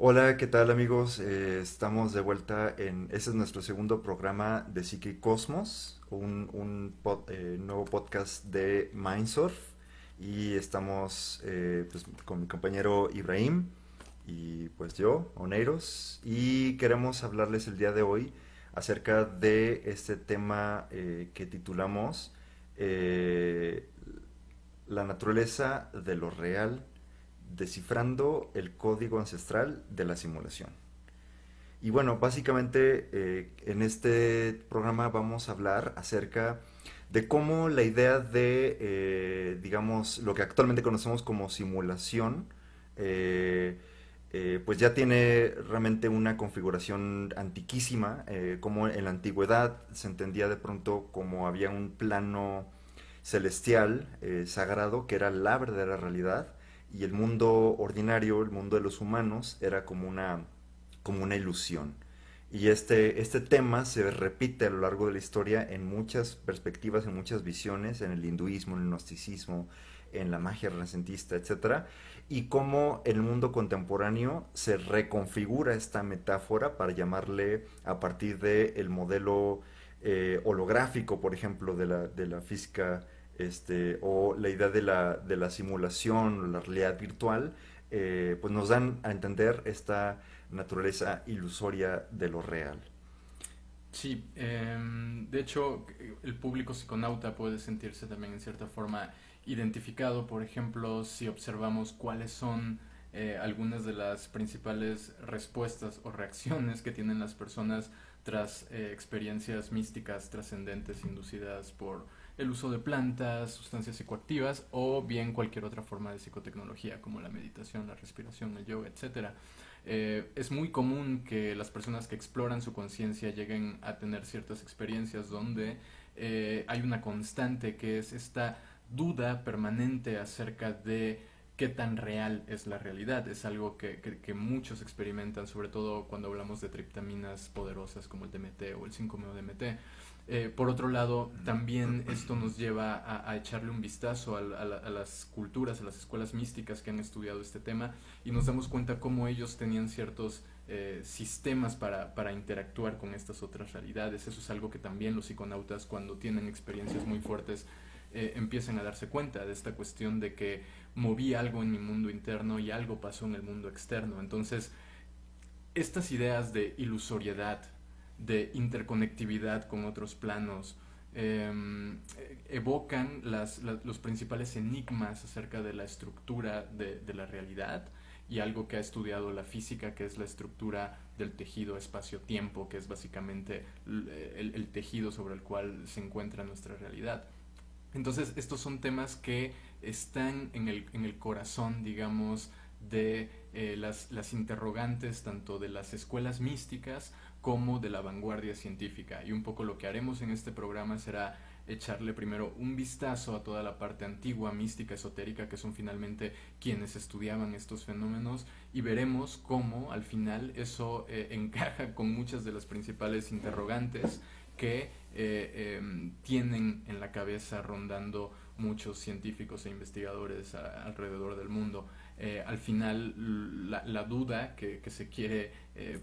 Hola, ¿qué tal amigos? Estamos de vuelta ese es nuestro segundo programa de Psique y Cosmos, un nuevo podcast de Mindsurf y estamos pues, con mi compañero Ibrahim y pues yo, Oneiros, y queremos hablarles el día de hoy acerca de este tema que titulamos eh, La naturaleza de lo real, descifrando el código ancestral de la simulación. Y bueno, básicamente en este programa vamos a hablar acerca de cómo la idea de, digamos, lo que actualmente conocemos como simulación, eh, pues ya tiene realmente una configuración antiquísima, como en la antigüedad se entendía de pronto como había un plano celestial, sagrado, que era la verdadera realidad, y el mundo ordinario, el mundo de los humanos, era como una ilusión. Y este tema se repite a lo largo de la historia en muchas perspectivas, en muchas visiones, en el hinduismo, en el gnosticismo, en la magia renacentista, etcétera, y cómo el mundo contemporáneo se reconfigura esta metáfora para llamarle a partir del modelo holográfico, por ejemplo, de la física, o la idea de la simulación, la realidad virtual, pues nos dan a entender esta naturaleza ilusoria de lo real. Sí, de hecho, el público psiconauta puede sentirse también en cierta forma identificado, por ejemplo, si observamos cuáles son algunas de las principales respuestas o reacciones que tienen las personas tras experiencias místicas trascendentes inducidas por el uso de plantas, sustancias psicoactivas o bien cualquier otra forma de psicotecnología como la meditación, la respiración, el yoga, etcétera. Es muy común que las personas que exploran su conciencia lleguen a tener ciertas experiencias donde hay una constante que es esta duda permanente acerca de qué tan real es la realidad. Es algo que muchos experimentan, sobre todo cuando hablamos de triptaminas poderosas como el DMT o el 5-MeO-DMT. Por otro lado, también esto nos lleva a echarle un vistazo a las culturas, a las escuelas místicas que han estudiado este tema y nos damos cuenta cómo ellos tenían ciertos sistemas para interactuar con estas otras realidades. Eso es algo que también los psiconautas cuando tienen experiencias muy fuertes empiezan a darse cuenta de esta cuestión de que moví algo en mi mundo interno y algo pasó en el mundo externo. Entonces, estas ideas de ilusoriedad, de interconectividad con otros planos, eh, evocan los principales enigmas acerca de la estructura de la realidad y algo que ha estudiado la física, que es la estructura del tejido espacio-tiempo, que es básicamente el tejido sobre el cual se encuentra nuestra realidad. Entonces, estos son temas que están en el corazón, digamos, de las interrogantes tanto de las escuelas místicas como de la vanguardia científica. Y un poco lo que haremos en este programa será echarle primero un vistazo a toda la parte antigua, mística, esotérica, que son finalmente quienes estudiaban estos fenómenos, y veremos cómo al final eso encaja con muchas de las principales interrogantes que tienen en la cabeza rondando muchos científicos e investigadores alrededor del mundo. Al final, la duda que se quiere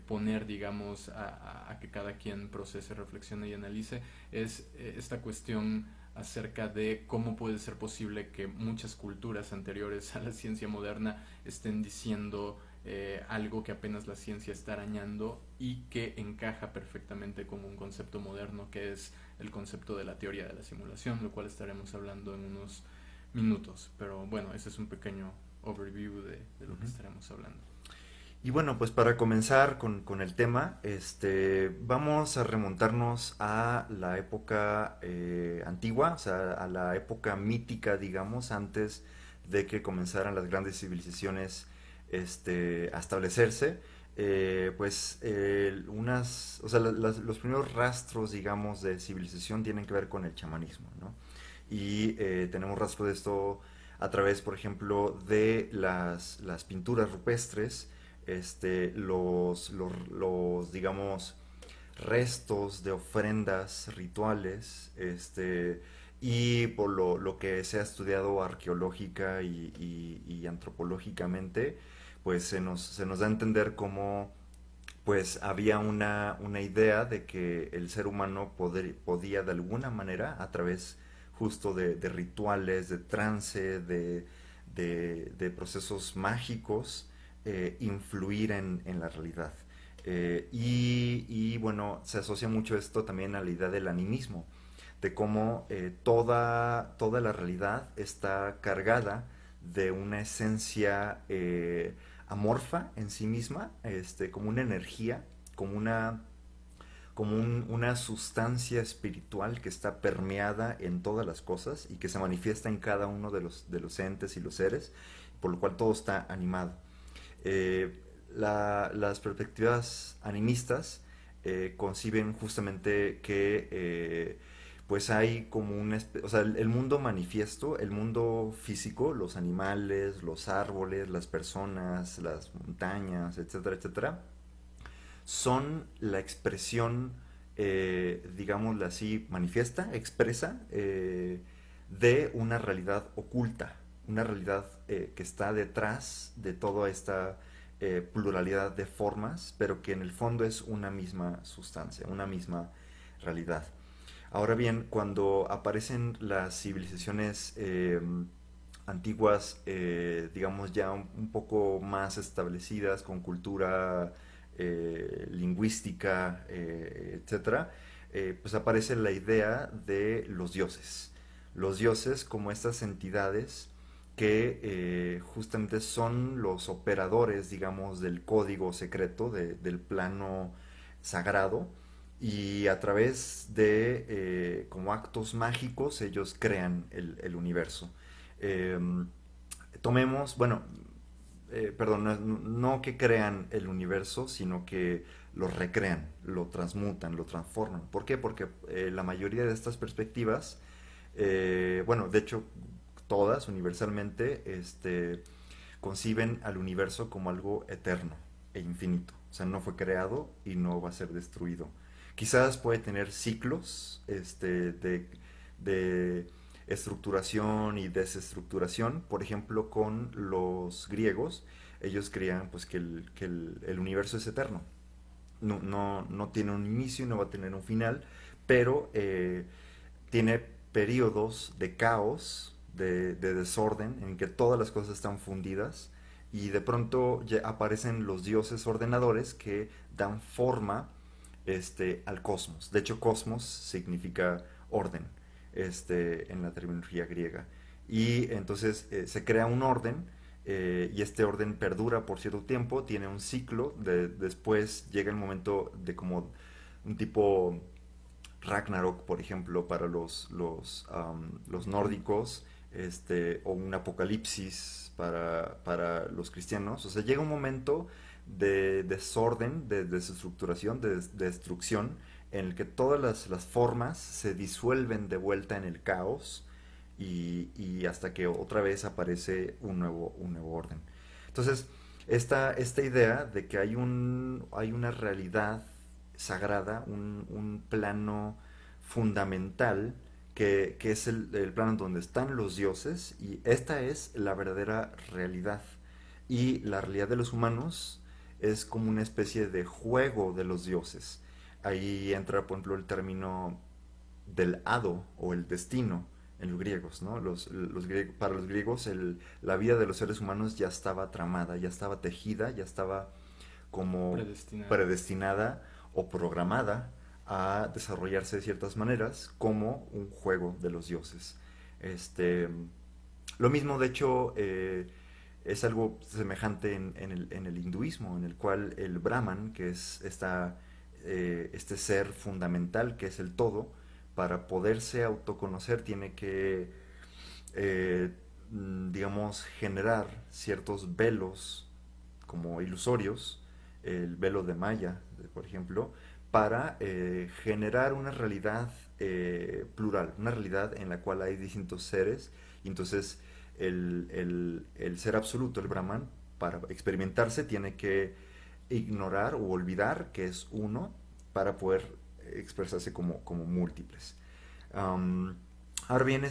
poner, digamos, a que cada quien procese, reflexione y analice, es esta cuestión acerca de cómo puede ser posible que muchas culturas anteriores a la ciencia moderna estén diciendo algo que apenas la ciencia está arañando y que encaja perfectamente con un concepto moderno que es el concepto de la teoría de la simulación, lo cual estaremos hablando en unos minutos. Pero bueno, ese es un pequeño overview de lo que Ujú. estaremos hablando. Y bueno, pues para comenzar con el tema, vamos a remontarnos a la época antigua, o sea, a la época mítica, digamos, antes de que comenzaran las grandes civilizaciones a establecerse. Pues o sea, los primeros rastros, digamos, de civilización tienen que ver con el chamanismo, ¿no? Y tenemos rastro de esto a través, por ejemplo, de las pinturas rupestres, digamos, restos de ofrendas rituales, y por lo que se ha estudiado arqueológica y antropológicamente, pues se nos da a entender cómo pues había una idea de que el ser humano podía de alguna manera, a través justo de rituales, de trance, de procesos mágicos, influir en la realidad. Bueno, se asocia mucho esto también a la idea del animismo, de cómo toda la realidad está cargada de una esencia amorfa en sí misma, como una energía, como una sustancia espiritual que está permeada en todas las cosas y que se manifiesta en cada uno de los entes y los seres, por lo cual todo está animado. Las perspectivas animistas conciben justamente que pues hay como o sea, el mundo manifiesto, el mundo físico, los animales, los árboles, las personas, las montañas, etcétera, etcétera, son la expresión, digámoslo así, manifiesta, expresa, de una realidad oculta, una realidad que está detrás de toda esta pluralidad de formas, pero que en el fondo es una misma sustancia, una misma realidad. Ahora bien, cuando aparecen las civilizaciones antiguas, digamos ya un poco más establecidas, con cultura lingüística, etcétera, pues aparece la idea de los dioses. Los dioses como estas entidades que justamente son los operadores, digamos, del código secreto, del plano sagrado, y a través de como actos mágicos ellos crean el universo. Eh, Tomemos, bueno, perdón, no que crean el universo, sino que lo recrean, lo transmutan, lo transforman. ¿Por qué? Porque la mayoría de estas perspectivas, bueno, de hecho, todas universalmente, conciben al universo como algo eterno e infinito. O sea, no fue creado y no va a ser destruido. Quizás puede tener ciclos de estructuración y desestructuración. Por ejemplo, con los griegos, ellos creían pues, que el universo es eterno. No tiene un inicio y no va a tener un final, pero tiene periodos de caos, de desorden, en que todas las cosas están fundidas y de pronto ya aparecen los dioses ordenadores que dan forma al cosmos. De hecho, cosmos significa orden, en la terminología griega. Y entonces se crea un orden, y este orden perdura por cierto tiempo, tiene un ciclo, después llega el momento de como un tipo Ragnarok, por ejemplo, para los nórdicos, o un apocalipsis para los cristianos. O sea, llega un momento de desorden, de desestructuración, de destrucción, en el que todas las formas se disuelven de vuelta en el caos y hasta que otra vez aparece un nuevo orden. Entonces, esta idea de que hay una realidad sagrada, un plano fundamental que es el plano donde están los dioses, y esta es la verdadera realidad. Y la realidad de los humanos es como una especie de juego de los dioses. Ahí entra, por ejemplo, el término del hado o el destino en los griegos, ¿no? Para los griegos la vida de los seres humanos ya estaba tramada, ya estaba tejida, ya estaba como Predestinada. predestinada o programada a desarrollarse de ciertas maneras como un juego de los dioses. Este, lo mismo, de hecho, es algo semejante en el hinduismo, en el cual el Brahman, que es este ser fundamental, que es el todo, para poderse autoconocer tiene que, digamos, generar ciertos velos como ilusorios, el velo de Maya, por ejemplo, para generar una realidad plural, una realidad en la cual hay distintos seres, y entonces el ser absoluto, el Brahman, para experimentarse tiene que ignorar o olvidar que es uno para poder expresarse como múltiples. Um, Ahora bien,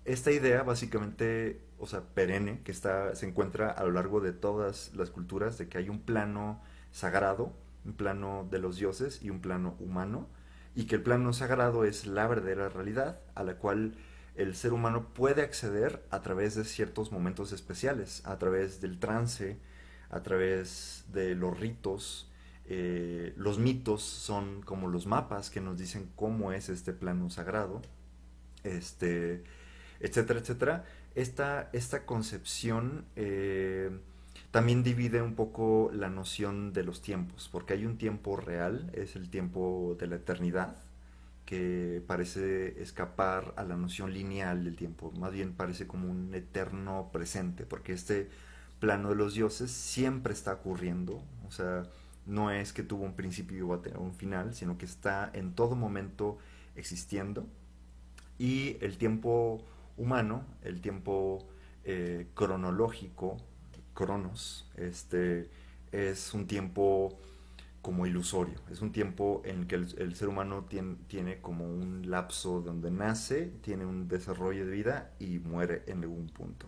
esta idea básicamente, o sea, perenne, que se encuentra a lo largo de todas las culturas, de que hay un plano sagrado, un plano de los dioses y un plano humano, y que el plano sagrado es la verdadera realidad a la cual el ser humano puede acceder a través de ciertos momentos especiales, a través del trance, a través de los ritos. Los mitos son como los mapas que nos dicen cómo es este plano sagrado, este, etcétera, etcétera. Esta concepción también divide un poco la noción de los tiempos, porque hay un tiempo real, es el tiempo de la eternidad, que parece escapar a la noción lineal del tiempo, más bien parece como un eterno presente, porque este plano de los dioses siempre está ocurriendo, o sea, no es que tuvo un principio y va a tener un final, sino que está en todo momento existiendo. Y el tiempo humano, el tiempo cronológico, cronos, es un tiempo como ilusorio, es un tiempo en el que el ser humano tiene como un lapso donde nace, tiene un desarrollo de vida y muere en algún punto.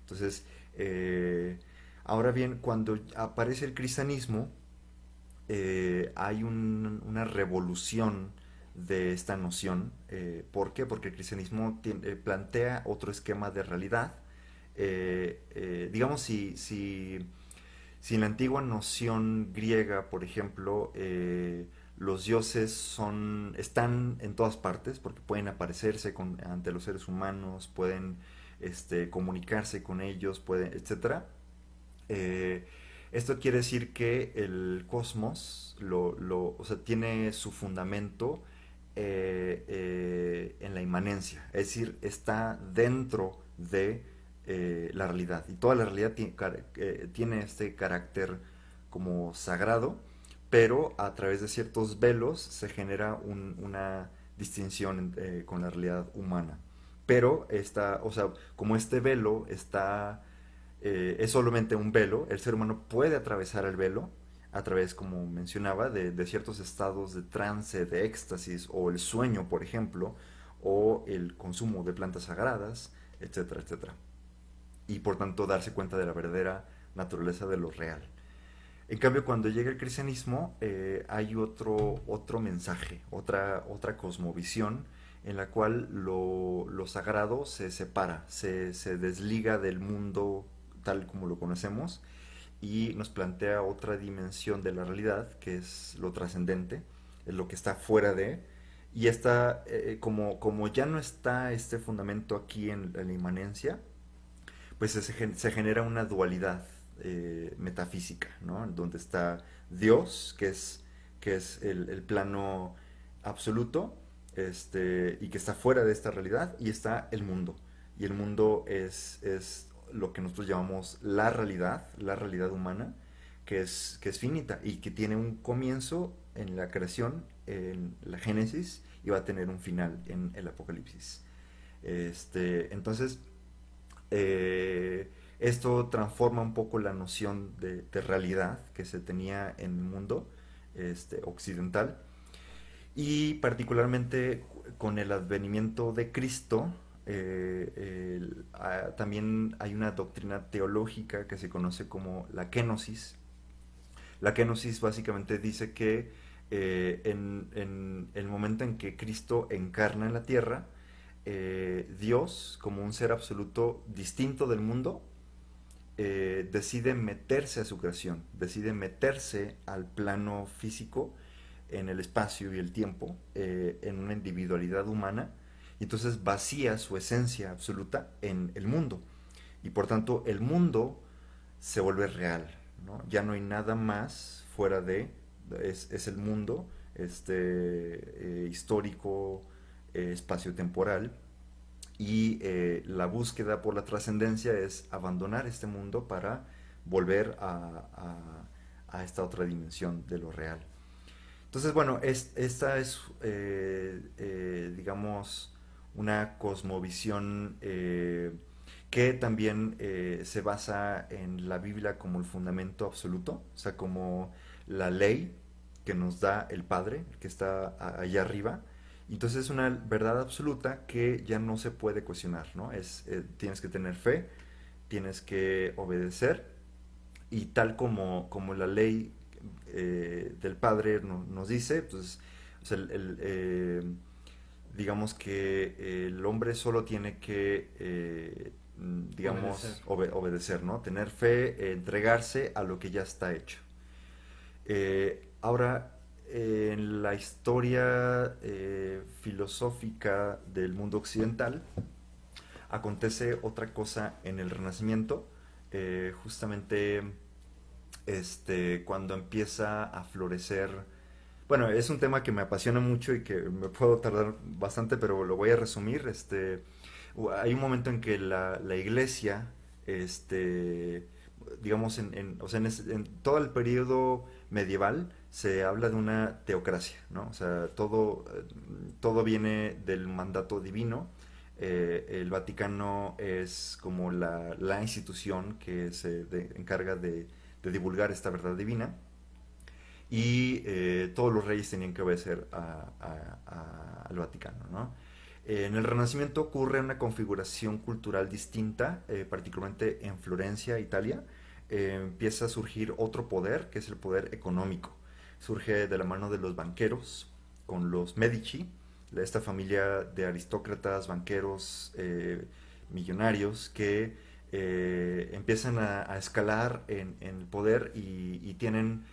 Entonces, ahora bien, cuando aparece el cristianismo, hay una revolución de esta noción. ¿Por qué? Porque el cristianismo plantea otro esquema de realidad. Digamos, si en la antigua noción griega, por ejemplo, los dioses están en todas partes, porque pueden aparecerse ante los seres humanos, pueden comunicarse con ellos, etcétera. Eh, Esto quiere decir que el cosmos o sea, tiene su fundamento en la inmanencia, es decir, está dentro de la realidad. Y toda la realidad tiene este carácter como sagrado, pero a través de ciertos velos se genera una distinción con la realidad humana. Pero o sea, como este velo es solamente un velo, el ser humano puede atravesar el velo a través, como mencionaba, de ciertos estados de trance, de éxtasis, o el sueño, por ejemplo, o el consumo de plantas sagradas, etcétera, etcétera. Y por tanto darse cuenta de la verdadera naturaleza de lo real. En cambio, cuando llega el cristianismo, hay otro mensaje, otra cosmovisión en la cual lo sagrado se separa, se desliga del mundo tal como lo conocemos y nos plantea otra dimensión de la realidad que es lo trascendente, es lo que está fuera de, y está, como ya no está este fundamento aquí en la inmanencia, pues se genera una dualidad metafísica, ¿no? Donde está Dios, que es el plano absoluto, y que está fuera de esta realidad, y está el mundo. Y el mundo es lo que nosotros llamamos la realidad humana, que es finita y que tiene un comienzo en la creación, en la Génesis, y va a tener un final en el Apocalipsis. Entonces, esto transforma un poco la noción de realidad que se tenía en el mundo occidental, y particularmente con el advenimiento de Cristo. También hay una doctrina teológica que se conoce como la kenosis. La kenosis básicamente dice que en el momento en que Cristo encarna en la tierra, Dios, como un ser absoluto distinto del mundo, decide meterse a su creación, decide meterse al plano físico, en el espacio y el tiempo, en una individualidad humana, y entonces vacía su esencia absoluta en el mundo. Y por tanto el mundo se vuelve real, ¿no? Ya no hay nada más fuera es el mundo histórico, espacio-temporal, y la búsqueda por la trascendencia es abandonar este mundo para volver a esta otra dimensión de lo real. Entonces, bueno, esta es, digamos, una cosmovisión que también se basa en la Biblia como el fundamento absoluto, o sea, como la ley que nos da el Padre, que está allá arriba, Entonces es una verdad absoluta que ya no se puede cuestionar, ¿no? Tienes que tener fe, tienes que obedecer y tal como la ley del Padre nos dice, pues o sea, digamos que el hombre solo tiene que, digamos, obedecer, ¿no? Tener fe, entregarse a lo que ya está hecho. Ahora, en la historia filosófica del mundo occidental, acontece otra cosa en el Renacimiento, justamente cuando empieza a florecer. Bueno, es un tema que me apasiona mucho y que me puedo tardar bastante, pero lo voy a resumir. Hay un momento en que la iglesia, digamos, o sea, en todo el periodo medieval se habla de una teocracia, ¿no? O sea, todo viene del mandato divino. El Vaticano es como la institución que se encarga de divulgar esta verdad divina y todos los reyes tenían que obedecer al Vaticano, ¿no? En el Renacimiento ocurre una configuración cultural distinta, particularmente en Florencia, Italia. Empieza a surgir otro poder, que es el poder económico. Surge de la mano de los banqueros, con los Medici, esta familia de aristócratas, banqueros, millonarios, que empiezan a escalar en el poder y tienen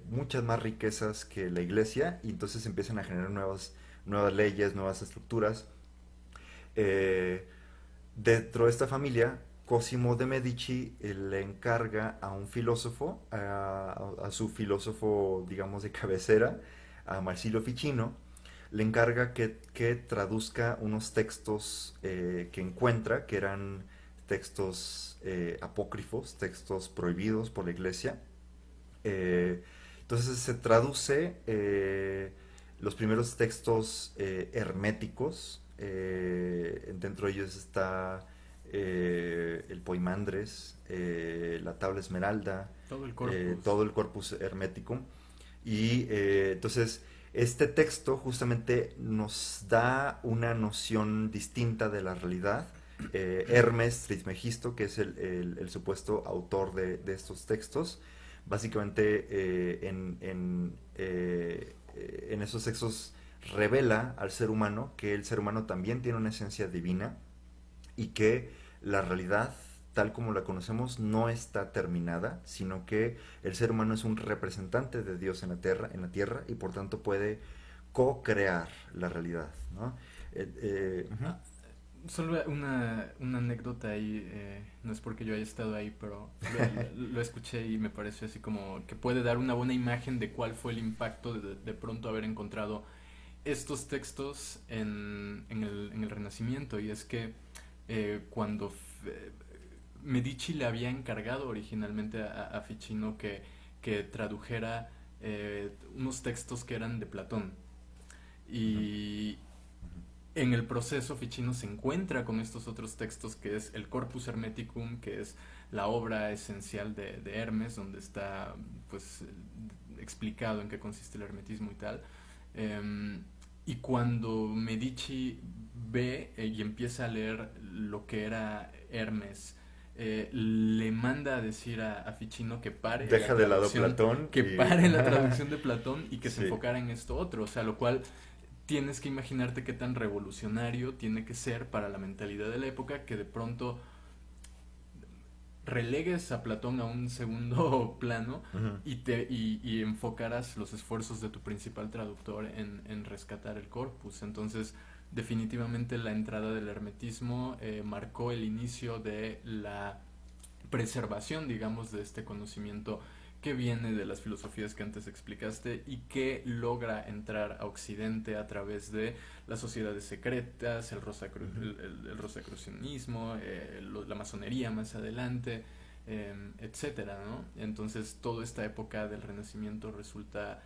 muchas más riquezas que la iglesia, y entonces empiezan a generar nuevas leyes, nuevas estructuras. Eh, Dentro de esta familia, Cosimo de Medici le encarga a un filósofo, a su filósofo, digamos, de cabecera, a Marsilio Ficino, le encarga que traduzca unos textos que encuentra, que eran textos apócrifos, textos prohibidos por la iglesia. Entonces se traduce los primeros textos herméticos. Dentro de ellos está el Poimandres, la Tabla Esmeralda, todo el corpus hermético. Y entonces este texto justamente nos da una noción distinta de la realidad. Hermes Trismegisto, que es el supuesto autor de estos textos, básicamente en esos textos revela al ser humano que el ser humano también tiene una esencia divina y que la realidad tal como la conocemos no está terminada, sino que el ser humano es un representante de Dios en la tierra y por tanto puede co-crear la realidad, ¿no? Solo una anécdota ahí, no es porque yo haya estado ahí, pero lo escuché y me pareció así como que puede dar una buena imagen de cuál fue el impacto de pronto haber encontrado estos textos en el Renacimiento. Y es que cuando Medici le había encargado originalmente a Ficino que tradujera unos textos que eran de Platón. Y en el proceso Ficino se encuentra con estos otros textos, que es el Corpus Hermeticum, que es la obra esencial de Hermes, donde está pues explicado en qué consiste el hermetismo y tal. Y cuando Medici ve y empieza a leer lo que era Hermes, le manda a decir a Ficino que pare deja de lado Platón, que pare la traducción de Platón y que se enfocara en esto otro, o sea, lo cual tienes que imaginarte qué tan revolucionario tiene que ser para la mentalidad de la época que de pronto relegues a Platón a un segundo plano y enfocaras los esfuerzos de tu principal traductor en rescatar el corpus. Entonces, definitivamente la entrada del hermetismo marcó el inicio de la preservación, digamos, de este conocimiento que viene de las filosofías que antes explicaste y que logra entrar a Occidente a través de las sociedades secretas, el rosacrucianismo, la masonería más adelante, etcétera, ¿no? Entonces toda esta época del Renacimiento resulta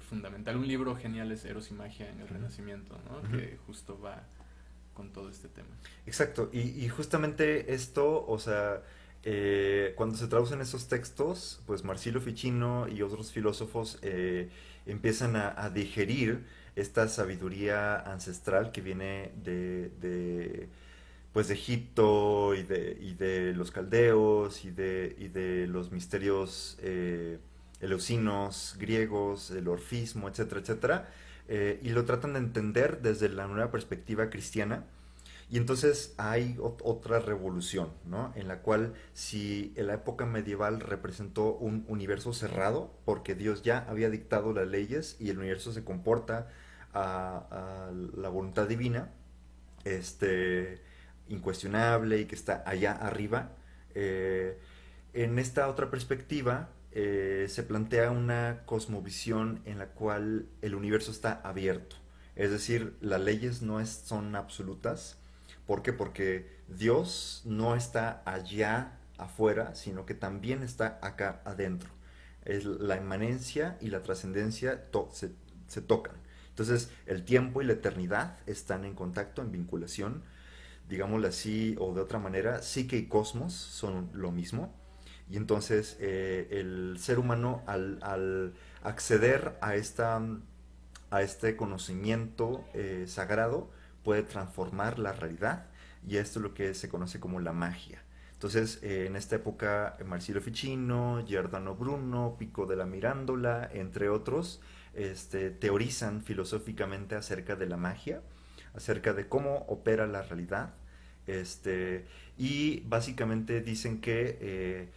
fundamental. Un libro genial es Eros y Magia en el Renacimiento, ¿no? Que justo va con todo este tema. Exacto, y justamente esto, o sea, cuando se traducen esos textos, pues Marsilio Ficino y otros filósofos empiezan a digerir esta sabiduría ancestral que viene pues de Egipto y de los caldeos y de los misterios eleusinos, griegos, el orfismo, etcétera, etcétera, y lo tratan de entender desde la nueva perspectiva cristiana. Y entonces hay otra revolución, ¿no? En la cual si en la época medieval representó un universo cerrado, porque Dios ya había dictado las leyes y el universo se comporta a la voluntad divina, este, incuestionable y que está allá arriba, eh, en esta otra perspectiva se plantea una cosmovisión en la cual el universo está abierto. Es decir, las leyes no son absolutas. ¿Por qué? Porque Dios no está allá afuera, sino que también está acá adentro. Es la inmanencia y la trascendencia se tocan. Entonces, el tiempo y la eternidad están en contacto, en vinculación, digámoslo así, o de otra manera, psique y cosmos son lo mismo. Y entonces el ser humano al acceder a este conocimiento sagrado puede transformar la realidad, y esto es lo que se conoce como la magia. Entonces, en esta época, Marsilio Ficino, Giordano Bruno, Pico della Mirandola, entre otros, teorizan filosóficamente acerca de la magia, acerca de cómo opera la realidad, y básicamente dicen que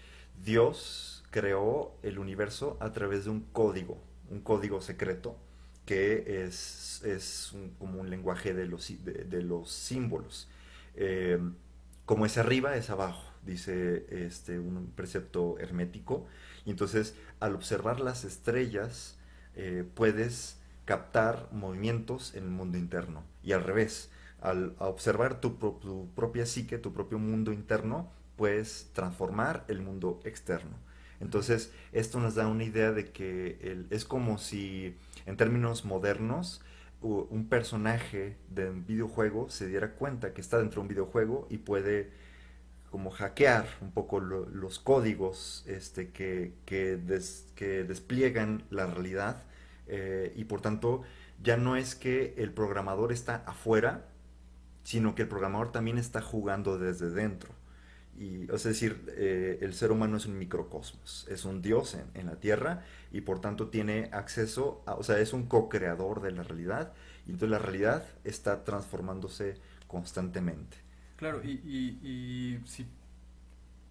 Dios creó el universo a través de un código secreto, que es como un lenguaje de los símbolos. Eh, como es arriba, es abajo, dice un precepto hermético. Y entonces, al observar las estrellas, puedes captar movimientos en el mundo interno. Y al revés, al observar tu propia psique, tu propio mundo interno, puedes transformar el mundo externo. Entonces, esto nos da una idea de que es como si, en términos modernos, un personaje de un videojuego se diera cuenta que está dentro de un videojuego y puede como hackear un poco los códigos que despliegan la realidad, y por tanto ya no es que el programador está afuera, sino que el programador también está jugando desde dentro. Y, es decir, el ser humano es un microcosmos, es un dios en la Tierra, y por tanto tiene acceso o sea, es un co-creador de la realidad, y entonces la realidad está transformándose constantemente. Claro, y si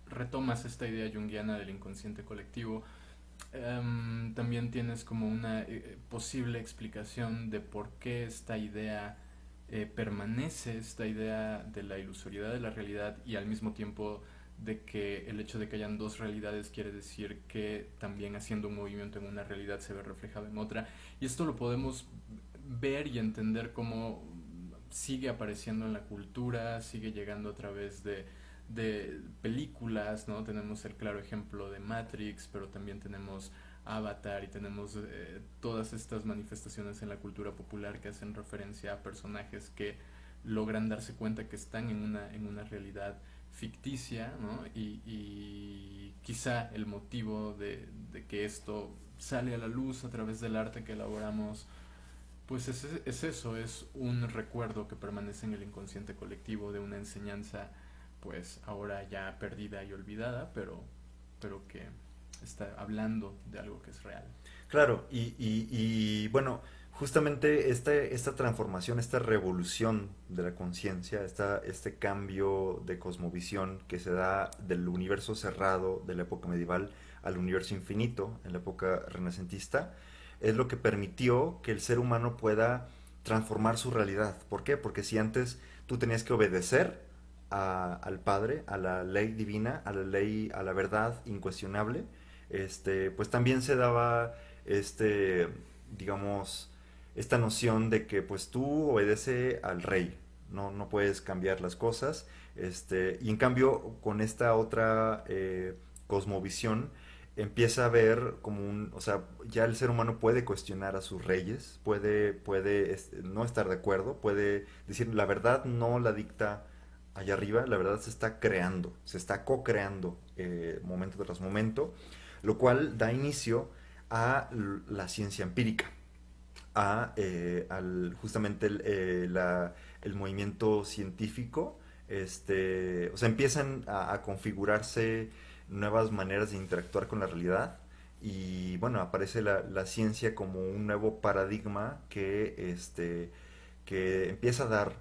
retomas esta idea junguiana del inconsciente colectivo, también tienes como una posible explicación de por qué esta idea permanece, esta idea de la ilusoriedad de la realidad, y al mismo tiempo de que el hecho de que hayan dos realidades quiere decir que también haciendo un movimiento en una realidad se ve reflejado en otra. Y esto lo podemos ver y entender como sigue apareciendo en la cultura, sigue llegando a través de películas, ¿no? Tenemos el claro ejemplo de Matrix, pero también tenemos Avatar y tenemos todas estas manifestaciones en la cultura popular que hacen referencia a personajes que logran darse cuenta que están en una realidad ficticia, ¿no? Y quizá el motivo de que esto sale a la luz a través del arte que elaboramos, pues es eso, es un recuerdo que permanece en el inconsciente colectivo de una enseñanza, pues ahora ya perdida y olvidada, pero que está hablando de algo que es real. Claro, y bueno, justamente esta transformación, esta revolución de la conciencia, este cambio de cosmovisión que se da del universo cerrado de la época medieval al universo infinito en la época renacentista, es lo que permitió que el ser humano pueda transformar su realidad. ¿Por qué? Porque si antes tú tenías que obedecer al Padre, a la ley divina, a la ley, a la verdad incuestionable, pues también se daba este, digamos, esta noción de que pues tú obedece al rey, no puedes cambiar las cosas, y en cambio con esta otra cosmovisión empieza a ver como o sea, ya el ser humano puede cuestionar a sus reyes, puede no estar de acuerdo, puede decir la verdad no la dicta allá arriba, la verdad se está creando, se está co-creando momento tras momento, lo cual da inicio a la ciencia empírica, justamente el movimiento científico. O sea, empiezan a configurarse nuevas maneras de interactuar con la realidad y bueno, aparece la ciencia como un nuevo paradigma que empieza a dar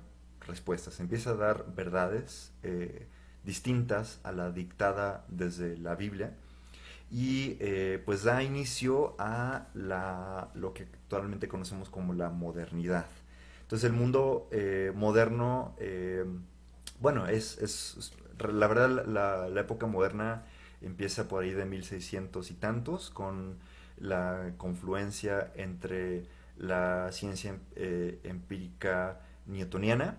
respuestas, empieza a dar verdades distintas a la dictada desde la Biblia y pues da inicio a lo que actualmente conocemos como la modernidad. Entonces el mundo moderno, bueno, la verdad la época moderna empieza por ahí de 1600 y tantos con la confluencia entre la ciencia empírica newtoniana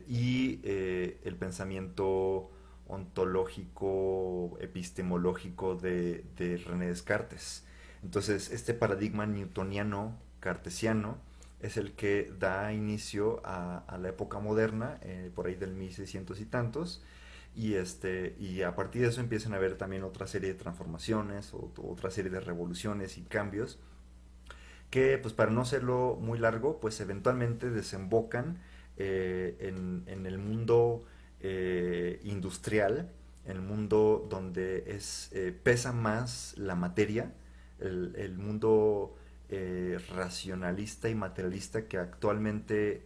y el pensamiento ontológico, epistemológico de René Descartes. Entonces, este paradigma newtoniano, cartesiano, es el que da inicio a la época moderna, por ahí del 1600 y tantos, y a partir de eso empiezan a haber también otra serie de transformaciones, otra serie de revoluciones y cambios, que pues para no hacerlo muy largo, pues eventualmente desembocan en el mundo industrial, en el mundo donde pesa más la materia, el mundo racionalista y materialista que actualmente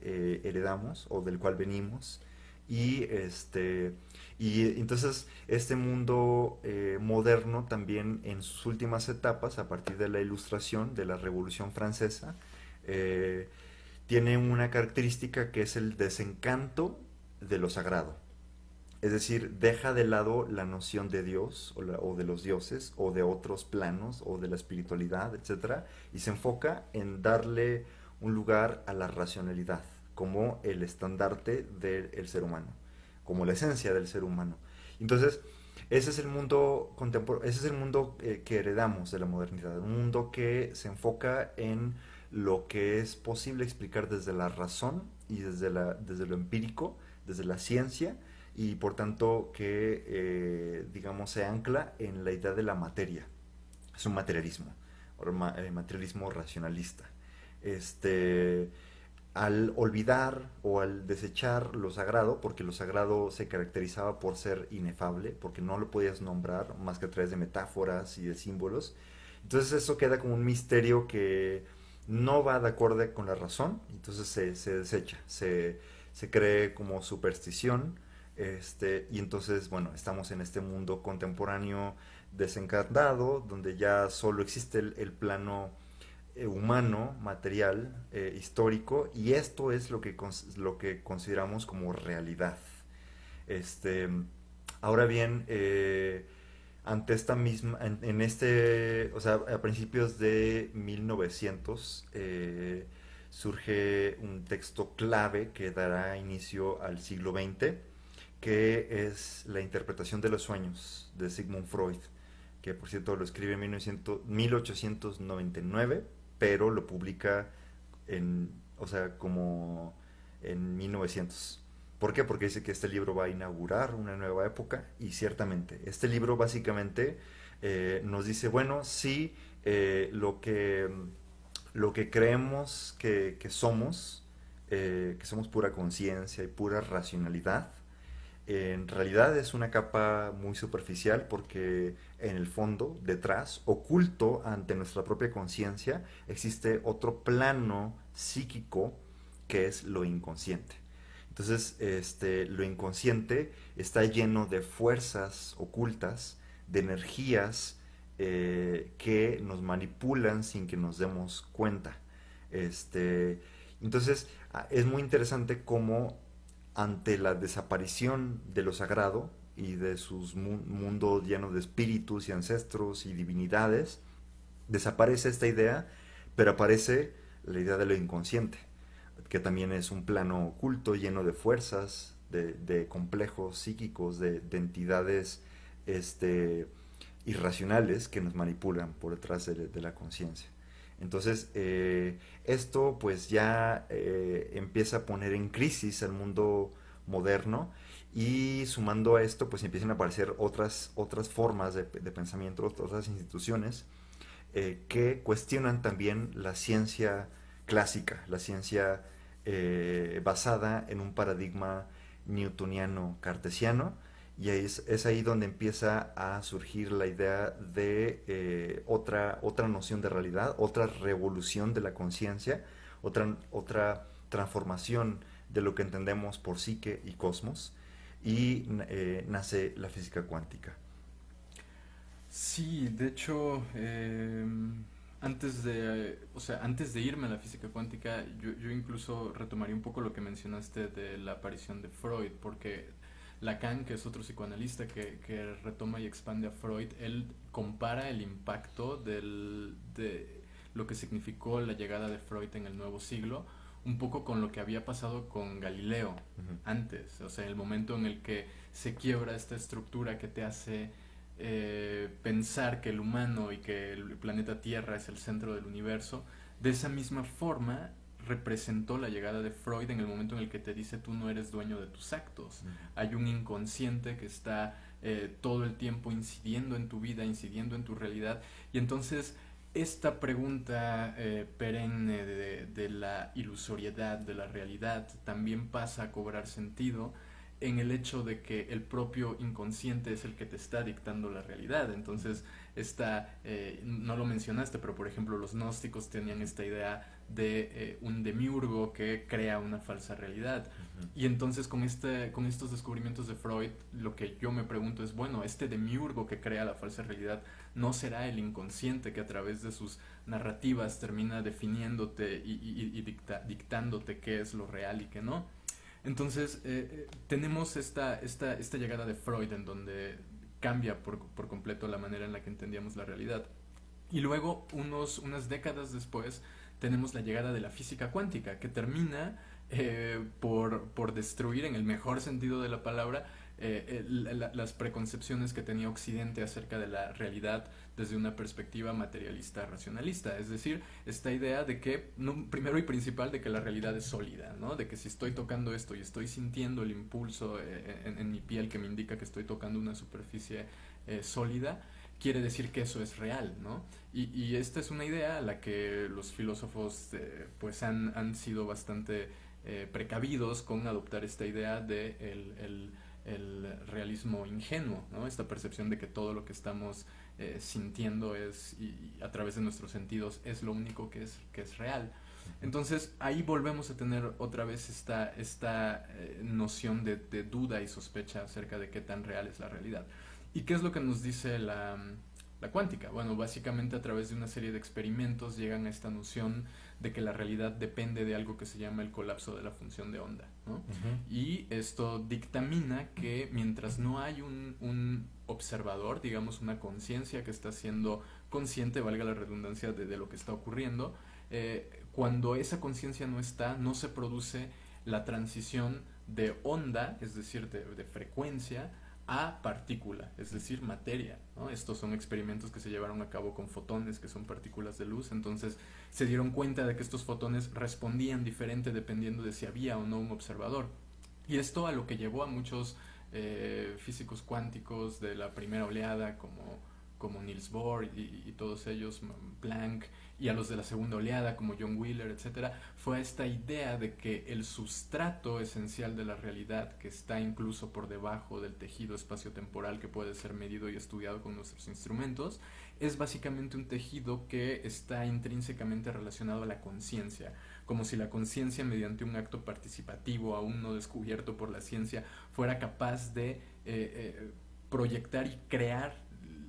heredamos o del cual venimos y entonces este mundo moderno también en sus últimas etapas a partir de la Ilustración de la Revolución Francesa eh, tiene una característica que es el desencanto de lo sagrado. Es decir, deja de lado la noción de Dios o de los dioses o de otros planos o de la espiritualidad, etcétera, y se enfoca en darle un lugar a la racionalidad como el estandarte del ser humano, como la esencia del ser humano. Entonces, ese es el mundo contemporáneo, ese es el mundo que heredamos de la modernidad, un mundo que se enfoca en lo que es posible explicar desde la razón y desde lo empírico, desde la ciencia, y por tanto que, digamos, se ancla en la idea de la materia. Es un materialismo, materialismo racionalista. Este, Al olvidar o al desechar lo sagrado, porque lo sagrado se caracterizaba por ser inefable, porque no lo podías nombrar más que a través de metáforas y de símbolos, entonces eso queda como un misterio que no va de acuerdo con la razón, entonces se desecha, se cree como superstición, y entonces, bueno, estamos en este mundo contemporáneo desencantado, donde ya solo existe el plano humano, material, histórico, y esto es lo que consideramos como realidad. Este, Ahora bien, ante esta misma, o sea, a principios de 1900, surge un texto clave que dará inicio al siglo XX, que es la interpretación de los sueños de Sigmund Freud, que por cierto lo escribe en 1899, pero lo publica o sea, como en 1900. ¿Por qué? Porque dice que este libro va a inaugurar una nueva época y ciertamente, este libro básicamente nos dice, bueno, sí, lo que creemos que somos pura conciencia y pura racionalidad, en realidad es una capa muy superficial porque en el fondo, detrás, oculto ante nuestra propia conciencia, existe otro plano psíquico que es lo inconsciente. Entonces, lo inconsciente está lleno de fuerzas ocultas, de energías que nos manipulan sin que nos demos cuenta. Este, entonces, es muy interesante cómo ante la desaparición de lo sagrado y de sus mundos llenos de espíritus y ancestros y divinidades, desaparece esta idea, pero aparece la idea de lo inconsciente, que también es un plano oculto lleno de fuerzas, de complejos psíquicos, de entidades irracionales que nos manipulan por detrás de la conciencia. Entonces, esto pues ya empieza a poner en crisis al mundo moderno y sumando a esto pues empiezan a aparecer otras formas de pensamiento, otras instituciones que cuestionan también la ciencia clásica, la ciencia basada en un paradigma newtoniano cartesiano, y es ahí donde empieza a surgir la idea de otra noción de realidad, otra revolución de la conciencia, otra transformación de lo que entendemos por psique y cosmos, y nace la física cuántica. Sí, de hecho, antes de irme a la física cuántica, yo incluso retomaría un poco lo que mencionaste de la aparición de Freud, porque Lacan, que es otro psicoanalista que retoma y expande a Freud, él compara el impacto de lo que significó la llegada de Freud en el nuevo siglo, un poco con lo que había pasado con Galileo Ujú. antes, o sea, el momento en el que se quiebra esta estructura que te hace pensar que el humano y que el planeta Tierra es el centro del universo. De esa misma forma representó la llegada de Freud en el momento en el que te dice tú no eres dueño de tus actos. Ujú. Hay un inconsciente que está todo el tiempo incidiendo en tu vida, incidiendo en tu realidad. Y entonces esta pregunta perenne de la ilusoriedad de la realidad también pasa a cobrar sentido en el hecho de que el propio inconsciente es el que te está dictando la realidad. Entonces, no lo mencionaste, pero por ejemplo los gnósticos tenían esta idea de un demiurgo que crea una falsa realidad. Ujú. Y entonces con estos descubrimientos de Freud, lo que yo me pregunto es, bueno, este demiurgo que crea la falsa realidad, ¿no será el inconsciente que a través de sus narrativas termina definiéndote dictándote qué es lo real y qué no? Entonces, tenemos esta llegada de Freud en donde cambia por completo la manera en la que entendíamos la realidad. Y luego, unas décadas después, tenemos la llegada de la física cuántica, que termina por destruir, en el mejor sentido de la palabra, las preconcepciones que tenía Occidente acerca de la realidad desde una perspectiva materialista racionalista, es decir, esta idea de que, no, primero y principal, de que la realidad es sólida, ¿no? De que si estoy tocando esto y estoy sintiendo el impulso en mi piel que me indica que estoy tocando una superficie sólida, quiere decir que eso es real, ¿no? Y esta es una idea a la que los filósofos pues han sido bastante precavidos con adoptar esta idea de el realismo ingenuo, ¿no? Esta percepción de que todo lo que estamos sintiendo y a través de nuestros sentidos es lo único que es real. Entonces ahí volvemos a tener otra vez esta noción de duda y sospecha acerca de qué tan real es la realidad. ¿Y qué es lo que nos dice la cuántica? Bueno, básicamente a través de una serie de experimentos llegan a esta noción de que la realidad depende de algo que se llama el colapso de la función de onda, ¿no? Ujú. Y esto dictamina que mientras no hay un observador, digamos una conciencia que está siendo consciente, valga la redundancia, de lo que está ocurriendo, cuando esa conciencia no está, no se produce la transición de onda, es decir, de frecuencia, a partícula, es decir, materia, ¿no? Estos son experimentos que se llevaron a cabo con fotones, que son partículas de luz. Entonces se dieron cuenta de que estos fotones respondían diferente dependiendo de si había o no un observador. Y esto a lo que llevó a muchos físicos cuánticos de la primera oleada, como Niels Bohr y todos ellos, Planck, y a los de la segunda oleada, como John Wheeler, etcétera, fue esta idea de que el sustrato esencial de la realidad, que está incluso por debajo del tejido espaciotemporal que puede ser medido y estudiado con nuestros instrumentos, es básicamente un tejido que está intrínsecamente relacionado a la conciencia, como si la conciencia, mediante un acto participativo aún no descubierto por la ciencia, fuera capaz de proyectar y crear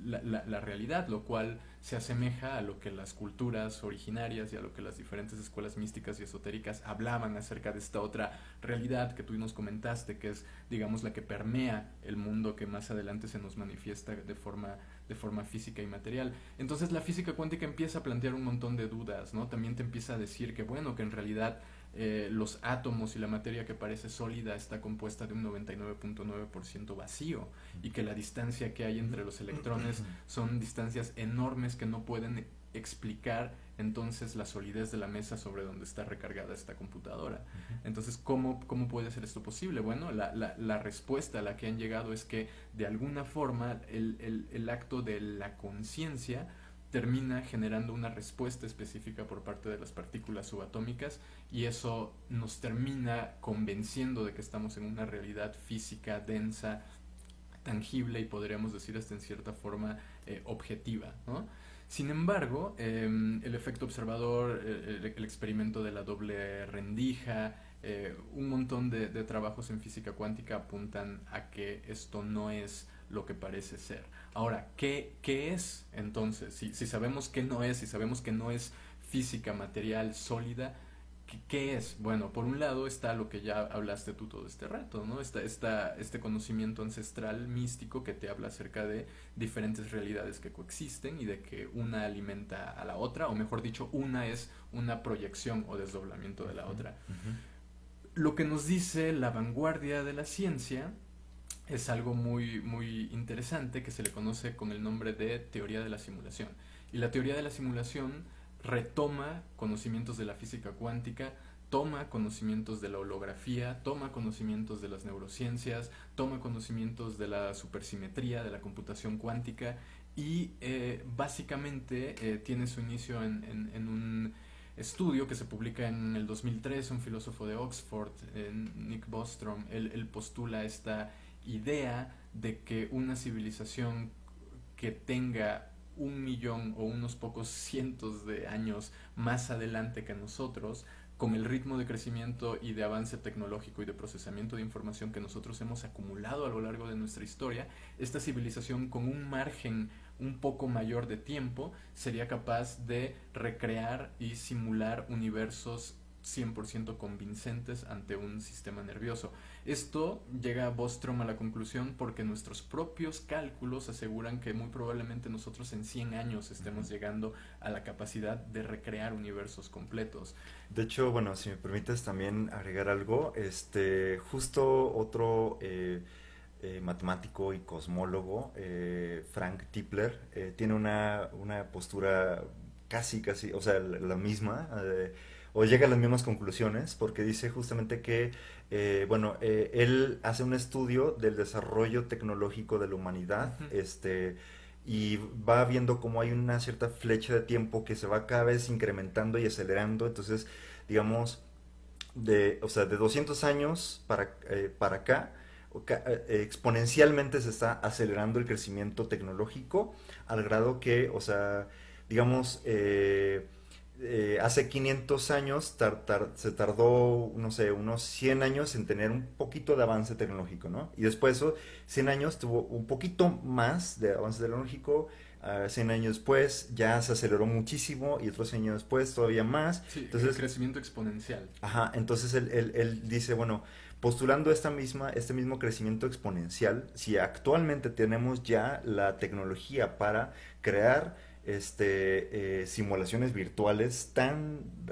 la realidad, lo cual se asemeja a lo que las culturas originarias y a lo que las diferentes escuelas místicas y esotéricas hablaban acerca de esta otra realidad que tú nos comentaste, que es, digamos, la que permea el mundo que más adelante se nos manifiesta de forma física y material. Entonces la física cuántica empieza a plantear un montón de dudas, ¿no? También te empieza a decir que, bueno, que en realidad los átomos y la materia que parece sólida está compuesta de un 99.9% vacío, y que la distancia que hay entre los electrones son distancias enormes que no pueden explicar entonces la solidez de la mesa sobre donde está recargada esta computadora. Entonces, ¿cómo puede ser esto posible? Bueno, la respuesta a la que han llegado es que de alguna forma el acto de la conciencia termina generando una respuesta específica por parte de las partículas subatómicas, y eso nos termina convenciendo de que estamos en una realidad física densa, tangible y podríamos decir hasta en cierta forma objetiva, ¿no? Sin embargo, el efecto observador, el experimento de la doble rendija, un montón de trabajos en física cuántica apuntan a que esto no es lo que parece ser. Ahora, ¿qué es entonces? Si sabemos que no es, si sabemos que no es física material sólida, ¿qué es? Bueno, por un lado está lo que ya hablaste tú todo este rato, ¿no? Este conocimiento ancestral místico que te habla acerca de diferentes realidades que coexisten y de que una alimenta a la otra, o mejor dicho, una es una proyección o desdoblamiento de la otra. Lo que nos dice la vanguardia de la ciencia es algo muy, muy interesante que se le conoce con el nombre de teoría de la simulación. Y la teoría de la simulación retoma conocimientos de la física cuántica, toma conocimientos de la holografía, toma conocimientos de las neurociencias, toma conocimientos de la supersimetría, de la computación cuántica, y básicamente tiene su inicio en un estudio que se publica en el 2003, un filósofo de Oxford, Nick Bostrom. Él postula esta idea de que una civilización que tenga 1 millón o unos pocos cientos de años más adelante que nosotros, con el ritmo de crecimiento y de avance tecnológico y de procesamiento de información que nosotros hemos acumulado a lo largo de nuestra historia, esta civilización con un margen un poco mayor de tiempo sería capaz de recrear y simular universos 100% convincentes ante un sistema nervioso. Esto llega a Bostrom a la conclusión porque nuestros propios cálculos aseguran que muy probablemente nosotros en 100 años estemos llegando a la capacidad de recrear universos completos. De hecho, bueno, si me permites también agregar algo, justo otro matemático y cosmólogo, Frank Tipler, tiene una postura casi, o sea, la misma, o llega a las mismas conclusiones, porque dice justamente que, él hace un estudio del desarrollo tecnológico de la humanidad, y va viendo cómo hay una cierta flecha de tiempo que se va cada vez incrementando y acelerando. Entonces, digamos, de 200 años para acá, exponencialmente se está acelerando el crecimiento tecnológico al grado que, o sea, digamos, hace 500 años se tardó, no sé, unos 100 años en tener un poquito de avance tecnológico, ¿no? Y después de eso, 100 años tuvo un poquito más de avance tecnológico. 100 años después ya se aceleró muchísimo, y otros 100 años después todavía más. Sí, entonces, el crecimiento exponencial. Ajá, entonces él dice, bueno, postulando este mismo crecimiento exponencial, si actualmente tenemos ya la tecnología para crear simulaciones virtuales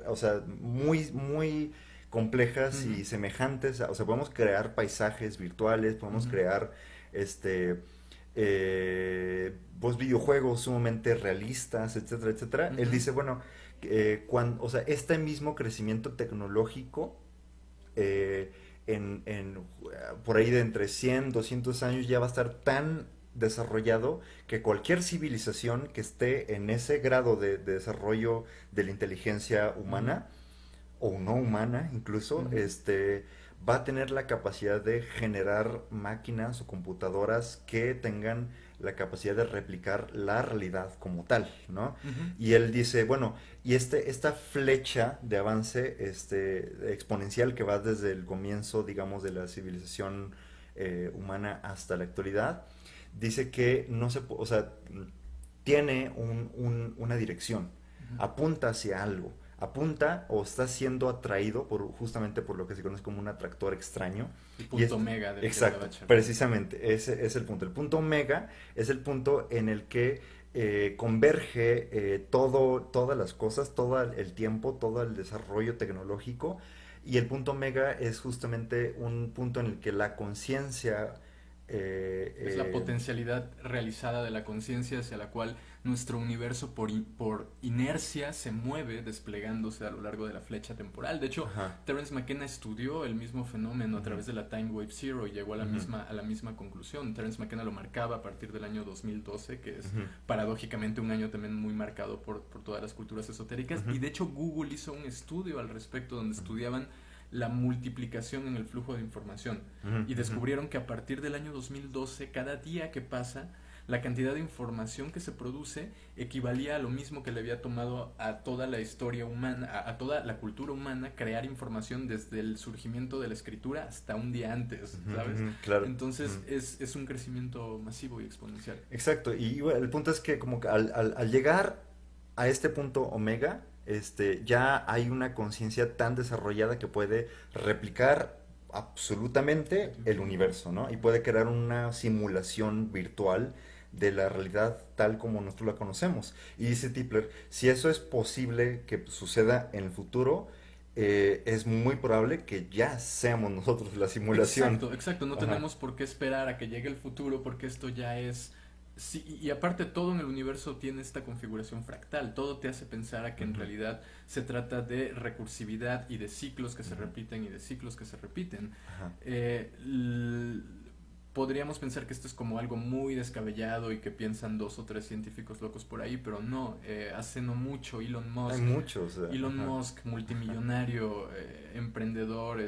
o sea, muy complejas y semejantes, o sea, podemos crear paisajes virtuales, podemos crear pues videojuegos sumamente realistas, etcétera, etcétera. Él dice, bueno, o sea, este mismo crecimiento tecnológico por ahí de entre 100, 200 años ya va a estar tan desarrollado que cualquier civilización que esté en ese grado de desarrollo de la inteligencia humana o no humana incluso, va a tener la capacidad de generar máquinas o computadoras que tengan la capacidad de replicar la realidad como tal, ¿no? Y él dice, bueno, y esta flecha de avance exponencial que va desde el comienzo, digamos, de la civilización humana hasta la actualidad, dice que no se o sea, tiene una dirección, apunta hacia algo, apunta o está siendo atraído justamente por lo que se conoce como un atractor extraño. El punto omega del exacto, precisamente, ese es el punto. El punto omega es el punto en el que converge todas las cosas, todo el tiempo, todo el desarrollo tecnológico, y el punto omega es justamente un punto en el que la conciencia Es la potencialidad realizada de la conciencia hacia la cual nuestro universo por inercia se mueve desplegándose a lo largo de la flecha temporal. De hecho, Ajá. Terence McKenna estudió el mismo fenómeno a través de la Time Wave Zero y llegó a la misma conclusión. Terence McKenna lo marcaba a partir del año 2012, que es paradójicamente un año también muy marcado por todas las culturas esotéricas. Y de hecho Google hizo un estudio al respecto donde estudiaban la multiplicación en el flujo de información y descubrieron que a partir del año 2012, cada día que pasa, la cantidad de información que se produce equivalía a lo mismo que le había tomado a toda la historia humana, a toda la cultura humana, crear información desde el surgimiento de la escritura hasta un día antes, ¿sabes? Claro. Entonces es un crecimiento masivo y exponencial. Exacto, y bueno, el punto es que como que al llegar a este punto omega, ya hay una conciencia tan desarrollada que puede replicar absolutamente el universo, ¿no? Y puede crear una simulación virtual de la realidad tal como nosotros la conocemos. Y dice Tipler, si eso es posible que suceda en el futuro, es muy probable que ya seamos nosotros la simulación. Exacto, exacto. No Ajá. tenemos por qué esperar a que llegue el futuro porque esto ya es... Sí, y aparte todo en el universo tiene esta configuración fractal. Todo te hace pensar a que en realidad se trata de recursividad y de ciclos que se repiten y de ciclos que se repiten. Ajá. Podríamos pensar que esto es como algo muy descabellado y que piensan 2 o 3 científicos locos por ahí, pero no. Hace no mucho Hay muchos. Elon Ajá. Musk, multimillonario, emprendedor,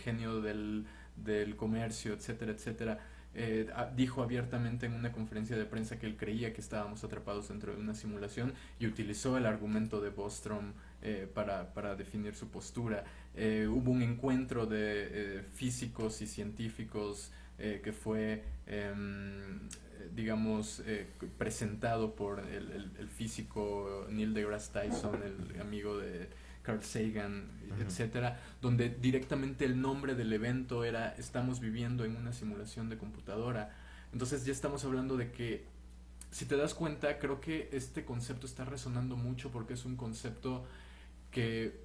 genio del comercio, etcétera, etcétera, dijo abiertamente en una conferencia de prensa que él creía que estábamos atrapados dentro de una simulación y utilizó el argumento de Bostrom para definir su postura. Hubo un encuentro de físicos y científicos que fue, digamos, presentado por el físico Neil deGrasse Tyson, el amigo de Carl Sagan, etcétera, donde directamente el nombre del evento era "Estamos viviendo en una simulación de computadora". Entonces ya estamos hablando de que, si te das cuenta, creo que este concepto está resonando mucho porque es un concepto que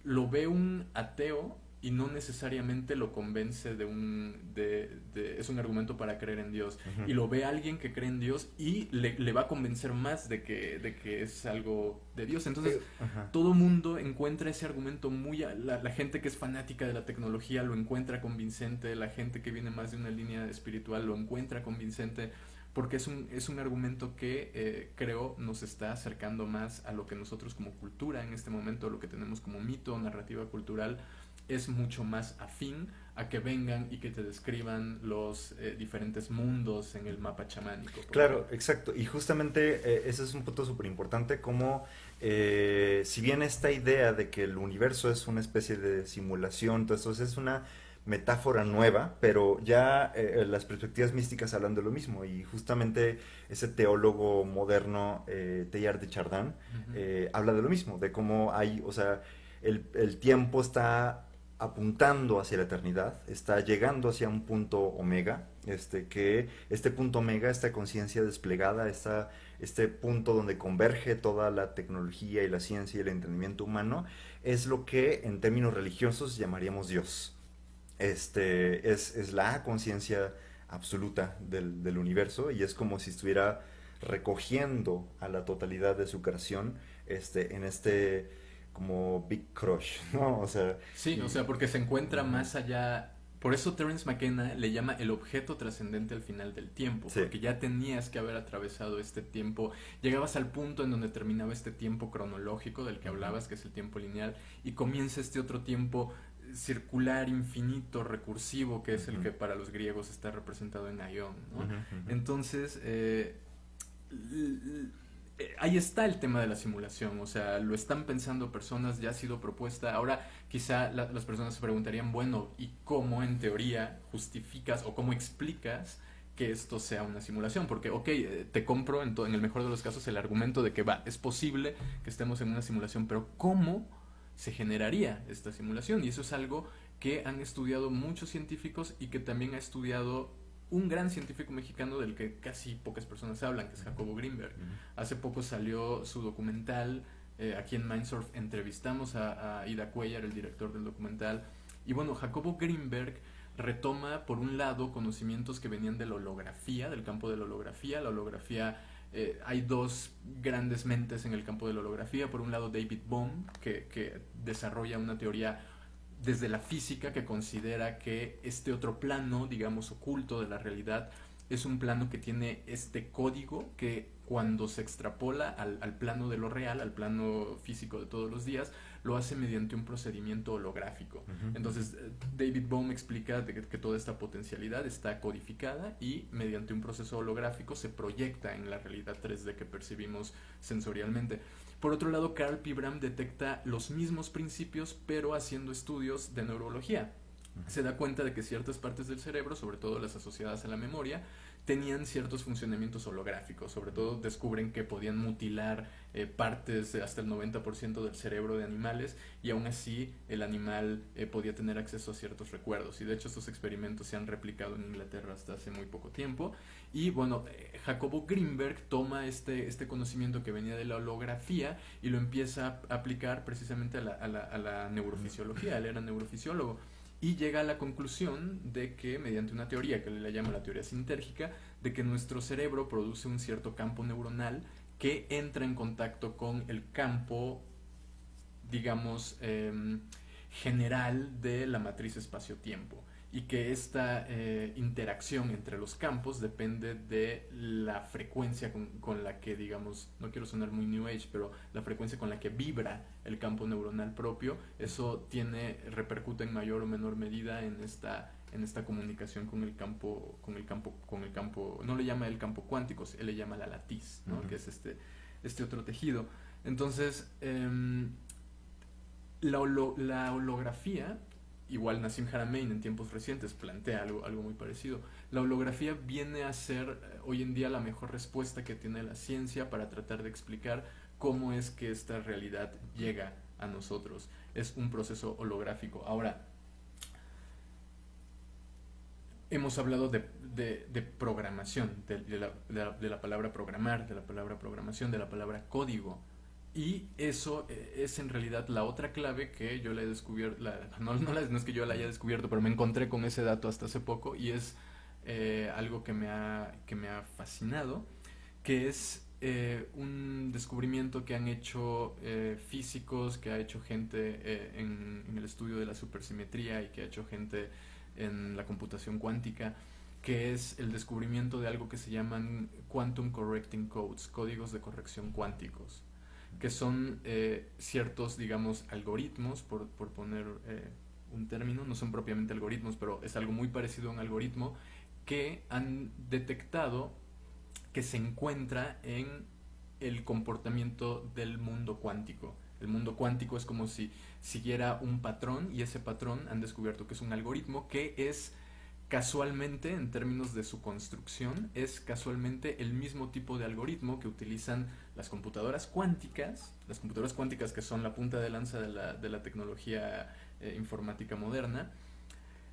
lo ve un ateo y no necesariamente lo convence es un argumento para creer en Dios, y lo ve alguien que cree en Dios y le va a convencer más de que es algo de Dios. Entonces todo mundo encuentra ese argumento la gente que es fanática de la tecnología lo encuentra convincente, la gente que viene más de una línea espiritual lo encuentra convincente, porque es un argumento que creo nos está acercando más a lo que nosotros como cultura en este momento, lo que tenemos como mito, narrativa cultural, es mucho más afín a que vengan y que te describan los diferentes mundos en el mapa chamánico. Claro, exacto. Y justamente ese es un punto súper importante, como si bien esta idea de que el universo es una especie de simulación, entonces es una metáfora nueva, pero ya las perspectivas místicas hablan de lo mismo, y justamente ese teólogo moderno, Teilhard de Chardin, habla de lo mismo, de cómo hay, o sea, el tiempo está apuntando hacia la eternidad, está llegando hacia un punto omega, que este punto omega, esta conciencia desplegada, este punto donde converge toda la tecnología y la ciencia y el entendimiento humano, es lo que en términos religiosos llamaríamos Dios. Es la conciencia absoluta del universo, y es como si estuviera recogiendo a la totalidad de su creación en como Big Crush, ¿no? O sea, Sí, o sea, porque se encuentra más allá. Por eso Terence McKenna le llama el objeto trascendente al final del tiempo, sí. porque ya tenías que haber atravesado este tiempo, llegabas al punto en donde terminaba este tiempo cronológico del que hablabas, que es el tiempo lineal, y comienza este otro tiempo circular, infinito, recursivo, que es el que para los griegos está representado en Aion, ¿no? Entonces, ahí está el tema de la simulación, o sea, lo están pensando personas, ya ha sido propuesta. Ahora quizá las personas se preguntarían, bueno, ¿y cómo en teoría justificas o cómo explicas que esto sea una simulación? Porque, ok, te compro en el mejor de los casos el argumento de que es posible que estemos en una simulación, pero ¿cómo se generaría esta simulación? Y eso es algo que han estudiado muchos científicos y que también ha estudiado un gran científico mexicano del que casi pocas personas hablan, que es Jacobo Greenberg. Hace poco salió su documental, aquí en Mindsurf entrevistamos a Ida Cuellar, el director del documental, y bueno, Jacobo Greenberg retoma, por un lado, conocimientos que venían de la holografía, del campo de la holografía. La holografía, hay dos grandes mentes en el campo de la holografía. Por un lado, David Bohm, que desarrolla una teoría desde la física que considera que este otro plano, digamos, oculto de la realidad, es un plano que tiene este código que cuando se extrapola al plano de lo real, al plano físico de todos los días, lo hace mediante un procedimiento holográfico. Entonces, David Bohm explica que toda esta potencialidad está codificada y mediante un proceso holográfico se proyecta en la realidad 3D que percibimos sensorialmente. Por otro lado, Karl Pibram detecta los mismos principios, pero haciendo estudios de neurología. Se da cuenta de que ciertas partes del cerebro, sobre todo las asociadas a la memoria, tenían ciertos funcionamientos holográficos. Sobre todo descubren que podían mutilar partes hasta el 90% del cerebro de animales, y aún así el animal podía tener acceso a ciertos recuerdos. Y de hecho estos experimentos se han replicado en Inglaterra hasta hace muy poco tiempo. Y bueno, Jacobo Grinberg toma este conocimiento que venía de la holografía y lo empieza a aplicar precisamente a la neurofisiología. Él era neurofisiólogo. Y llega a la conclusión de que, mediante una teoría que él le llama la teoría sintérgica, de que nuestro cerebro produce un cierto campo neuronal que entra en contacto con el campo, digamos, general de la matriz espacio-tiempo, y que esta interacción entre los campos depende de la frecuencia con la que, digamos, no quiero sonar muy New Age, pero la frecuencia con la que vibra el campo neuronal propio. Eso repercute en mayor o menor medida en esta comunicación con el campo, no le llama el campo cuántico, él le llama la latiz, ¿no? Que es este otro tejido. Entonces, la holografía, igual Nassim Haramein en tiempos recientes plantea algo muy parecido. La holografía viene a ser hoy en día la mejor respuesta que tiene la ciencia para tratar de explicar cómo es que esta realidad llega a nosotros. Es un proceso holográfico. Ahora, hemos hablado de programación, de la palabra programar, de la palabra programación, de la palabra código. Y eso es en realidad la otra clave que yo la he descubierto, no es que yo la haya descubierto, pero me encontré con ese dato hasta hace poco, y es algo que me ha fascinado, que es un descubrimiento que han hecho físicos, que ha hecho gente en el estudio de la supersimetría, y que ha hecho gente en la computación cuántica, que es el descubrimiento de algo que se llaman Quantum Correcting Codes, códigos de corrección cuánticos, que son ciertos, digamos, algoritmos, por poner un término. No son propiamente algoritmos, pero es algo muy parecido a un algoritmo, que han detectado que se encuentra en el comportamiento del mundo cuántico. El mundo cuántico es como si siguiera un patrón, y ese patrón han descubierto que es un algoritmo que es casualmente, en términos de su construcción, es casualmente el mismo tipo de algoritmo que utilizan las computadoras cuánticas que son la punta de lanza de la tecnología informática moderna.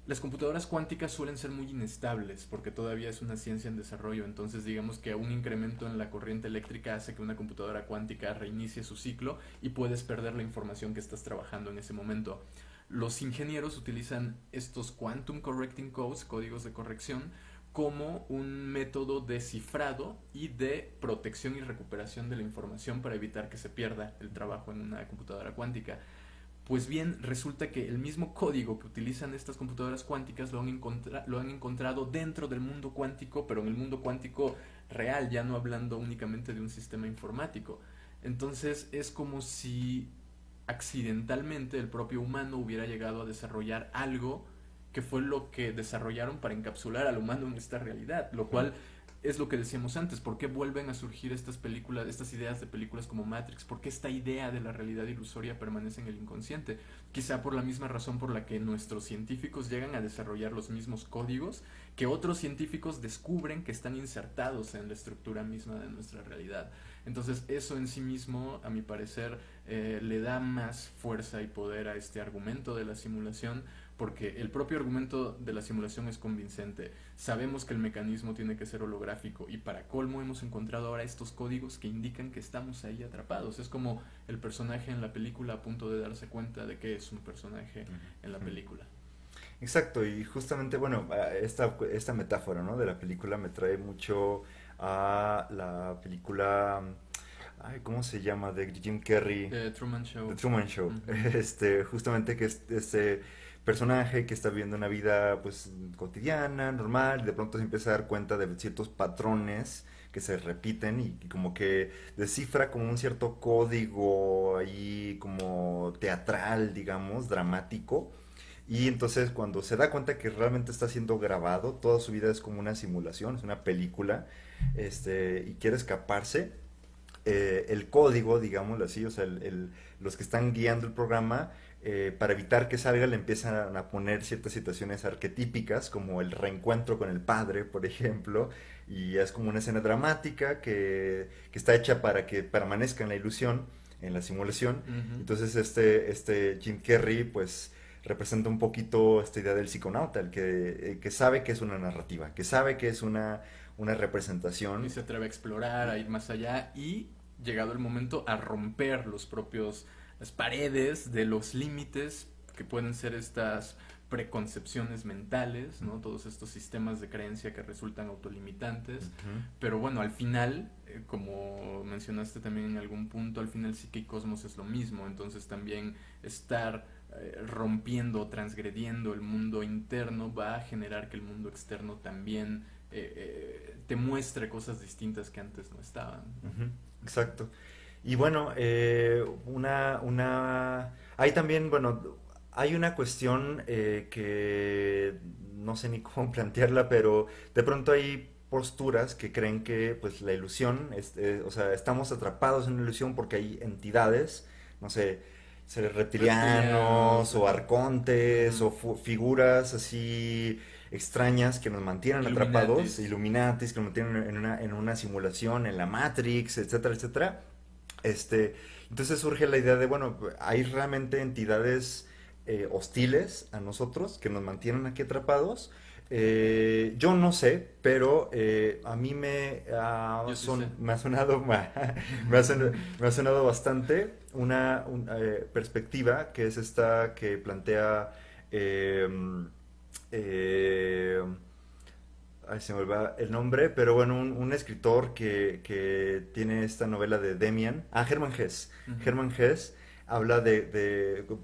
Las computadoras cuánticas suelen ser muy inestables porque todavía es una ciencia en desarrollo. Entonces, digamos que un incremento en la corriente eléctrica hace que una computadora cuántica reinicie su ciclo y puedes perder la información que estás trabajando en ese momento. Los ingenieros utilizan estos Quantum Correcting Codes, códigos de corrección, como un método de cifrado y de protección y recuperación de la información para evitar que se pierda el trabajo en una computadora cuántica. Pues bien, resulta que el mismo código que utilizan estas computadoras cuánticas lo han encontrado dentro del mundo cuántico, pero en el mundo cuántico real, ya no hablando únicamente de un sistema informático. Entonces es como si accidentalmente el propio humano hubiera llegado a desarrollar algo que fue lo que desarrollaron para encapsular al humano en esta realidad, lo cual es lo que decíamos antes. ¿Por qué vuelven a surgir estas películas, estas ideas de películas como Matrix? ¿Por qué esta idea de la realidad ilusoria permanece en el inconsciente? Quizá por la misma razón por la que nuestros científicos llegan a desarrollar los mismos códigos que otros científicos descubren que están insertados en la estructura misma de nuestra realidad. Entonces eso en sí mismo, a mi parecer, le da más fuerza y poder a este argumento de la simulación, porque el propio argumento de la simulación es convincente. Sabemos que el mecanismo tiene que ser holográfico, y para colmo hemos encontrado ahora estos códigos que indican que estamos ahí atrapados. Es como el personaje en la película a punto de darse cuenta de que es un personaje en la película. Exacto, y justamente, bueno, esta metáfora, ¿no? De la película me trae mucho a la película, ay, ¿cómo se llama? De Jim Carrey, The Truman The Show. Truman Show. Ujú. Justamente que este personaje que está viviendo una vida, pues, cotidiana, normal, y de pronto se empieza a dar cuenta de ciertos patrones que se repiten y como que descifra como un cierto código ahí como teatral, digamos, dramático, y entonces cuando se da cuenta que realmente está siendo grabado, toda su vida es como una simulación, es una película, y quiere escaparse, el código, digámoslo así, o sea, los que están guiando el programa, para evitar que salga, le empiezan a poner ciertas situaciones arquetípicas, como el reencuentro con el padre, por ejemplo, y es como una escena dramática que está hecha para que permanezca en la ilusión, en la simulación. Ujú. Entonces este Jim Carrey, pues representa un poquito esta idea del psiconauta, que sabe que es una narrativa, que sabe que es una Y representación. se atreve a explorar, a ir más allá y, llegado el momento, a romper las paredes de los límites que pueden ser estas preconcepciones mentales, ¿no? Todos estos sistemas de creencia que resultan autolimitantes. Ujú. Pero bueno, al final, como mencionaste también en algún punto, al final Psique y Cosmos es lo mismo. Entonces también estar rompiendo, transgrediendo el mundo interno va a generar que el mundo externo también te muestre cosas distintas que antes no estaban, ¿no? Ujú, exacto. Y bueno, hay también, bueno, hay una cuestión, que no sé ni cómo plantearla, pero de pronto hay posturas que creen que pues la ilusión, o sea, estamos atrapados en una ilusión porque hay entidades, no sé, seres reptilianos Reptilianos, o arcontes ujú, o figuras así extrañas que nos mantienen atrapados, Illuminatis. Illuminatis, que nos mantienen en una simulación, en la Matrix, etcétera, etcétera. Entonces surge la idea de, bueno, hay realmente entidades, hostiles a nosotros que nos mantienen aquí atrapados. Yo no sé, pero a mí Yo sí sé. me ha sonado, me ha sonado bastante una perspectiva que es esta que plantea, eh, eh, ay, se me olvidó el nombre, pero bueno, un escritor que tiene esta novela de Demian, Hermann Hesse. Ujú. Hermann Hesse habla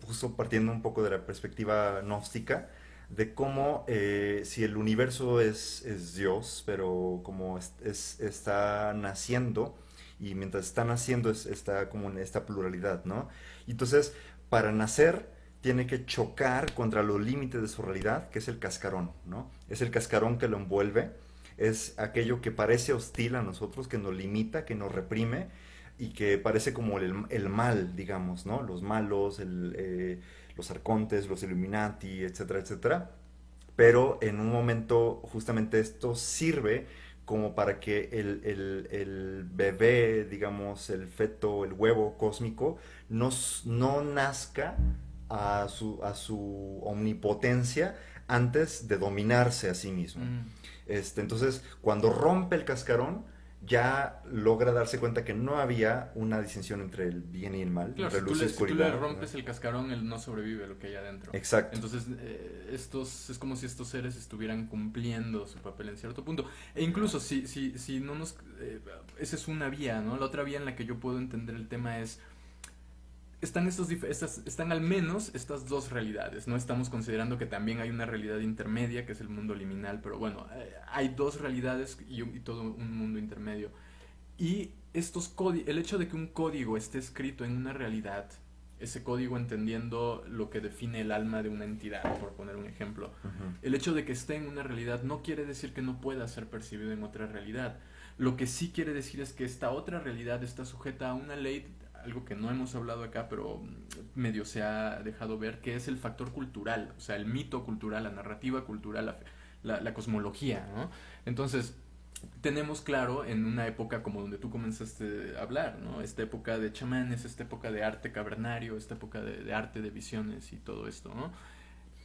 justo partiendo un poco de la perspectiva gnóstica, de cómo, si el universo es Dios, pero como está naciendo, y mientras está naciendo está como en esta pluralidad, ¿no? Y entonces, para nacer, tiene que chocar contra los límites de su realidad, que es el cascarón, ¿no? Es el cascarón que lo envuelve, es aquello que parece hostil a nosotros, que nos limita, que nos reprime y que parece como el mal, digamos, ¿no? Los malos, los arcontes, los Illuminati, etcétera, etcétera. Pero en un momento justamente esto sirve como para que el bebé, digamos, el feto, el huevo cósmico, no nazca a su omnipotencia antes de dominarse a sí mismo. Mm. Entonces, cuando rompe el cascarón, ya logra darse cuenta que no había una distinción entre el bien y el mal, Claro, entre luz y si tú le oscuridad, ¿no? rompes el cascarón, él no sobrevive a lo que hay adentro. Exacto. Entonces, es como si estos seres estuvieran cumpliendo su papel en cierto punto. E incluso si no nos... esa es una vía, ¿no? La otra vía en la que yo puedo entender el tema es... Están al menos estas dos realidades. No estamos considerando que también hay una realidad intermedia, que es el mundo liminal, pero bueno, hay dos realidades y todo un mundo intermedio. Y el hecho de que un código esté escrito en una realidad, ese código entendiendo lo que define el alma de una entidad, por poner un ejemplo, Ujú. el hecho de que esté en una realidad no quiere decir que no pueda ser percibido en otra realidad. Lo que sí quiere decir es que esta otra realidad está sujeta a una ley, algo que no hemos hablado acá, pero medio se ha dejado ver, que es el factor cultural, o sea, el mito cultural, la narrativa cultural, la cosmología, ¿no? Entonces, tenemos claro en una época como donde tú comenzaste a hablar, ¿no? Esta época de chamanes, esta época de arte cavernario, esta época de arte de visiones y todo esto, ¿no?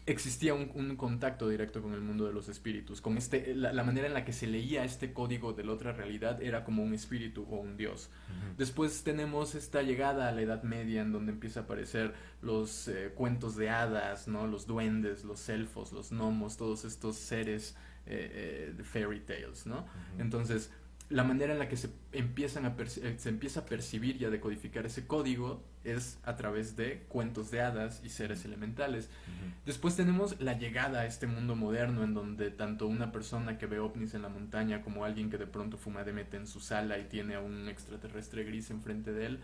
existía un contacto directo con el mundo de los espíritus. Con la manera en la que se leía este código de la otra realidad era como un espíritu o un dios. Ujú. Después tenemos esta llegada a la Edad Media en donde empieza a aparecer los cuentos de hadas, ¿no? Los duendes, los elfos, los gnomos, todos estos seres de fairy tales, ¿no? Ujú. Entonces, la manera en la que se empieza a percibir y a decodificar ese código es a través de cuentos de hadas y seres elementales. Ujú. Después tenemos la llegada a este mundo moderno en donde tanto una persona que ve ovnis en la montaña como alguien que de pronto fuma DMT en su sala y tiene a un extraterrestre gris enfrente de él,